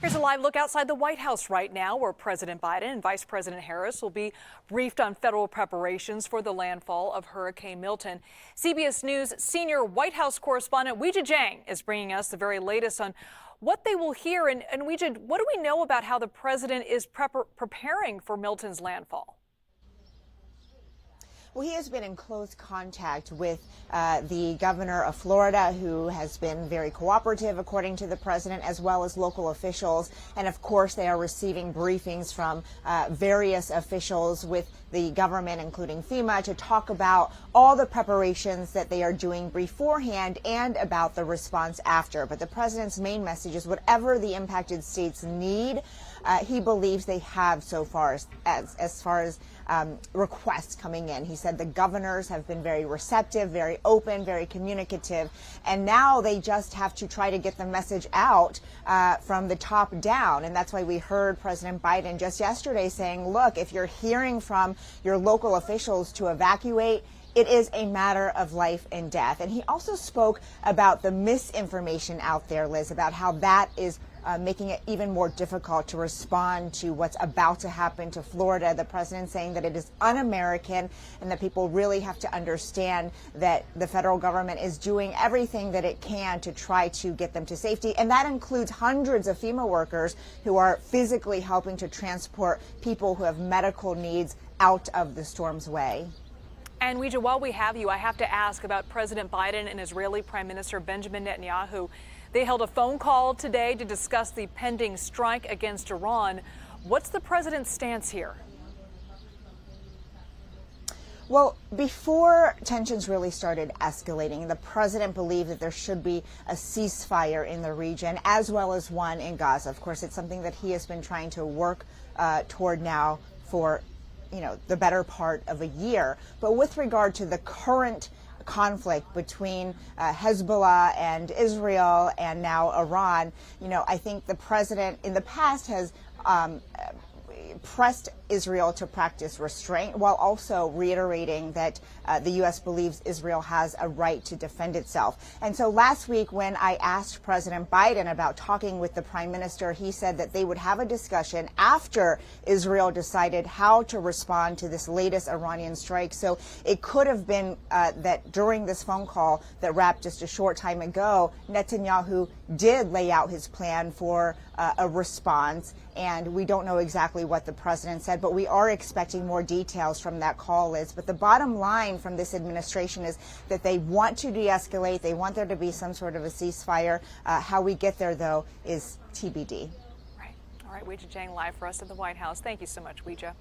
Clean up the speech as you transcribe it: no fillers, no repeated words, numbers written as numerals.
Here's a live look outside the White House right now, where President Biden and Vice President Harris will be briefed on federal preparations for the landfall of Hurricane Milton. CBS News senior White House correspondent Weijia Jiang is bringing us the very latest on what they will hear. And Weijia, what do we know about how the president is preparing for Milton's landfall? Well, he has been in close contact with the governor of Florida, who has been very cooperative, according to the president, as well as local officials. And of course, they are receiving briefings from various officials with the government, including FEMA, to talk about all the preparations that they are doing beforehand and about the response after. But the president's main message is whatever the impacted states need, he believes they have so far as far as requests coming in. He said the governors have been very receptive, very open, very communicative, and now they just have to try to get the message out from the top down. And that's why we heard President Biden just yesterday saying, look, if you're hearing from your local officials to evacuate, it is a matter of life and death. And he also spoke about the misinformation out there, Liz, about how that is making it even more difficult to respond to what's about to happen to Florida. The president saying that it is un-American and that people really have to understand that the federal government is doing everything that it can to try to get them to safety. And that includes hundreds of FEMA workers who are physically helping to transport people who have medical needs out of the storm's way. And Weijia, while we have you, I have to ask about President Biden and Israeli Prime Minister Benjamin Netanyahu. They held a phone call today to discuss the pending strike against Iran. What's the president's stance here? Well, before tensions really started escalating, the president believed that there should be a ceasefire in the region, as well as one in Gaza. Of course, it's something that he has been trying to work toward now for the better part of a year. But with regard to the current conflict between Hezbollah and Israel and now Iran, I think the president in the past has pressed Israel to practice restraint, while also reiterating that the U.S. believes Israel has a right to defend itself. And so last week, when I asked President Biden about talking with the prime minister, he said that they would have a discussion after Israel decided how to respond to this latest Iranian strike. So it could have been that during this phone call that wrapped just a short time ago, Netanyahu did lay out his plan for a response. And we don't know exactly what the president said, but we are expecting more details from that call, Liz. But the bottom line from this administration is that they want to de-escalate. They want there to be some sort of a ceasefire. How we get there, though, is TBD. Right. All right, Weijia Jiang live for us at the White House. Thank you so much, Weijia.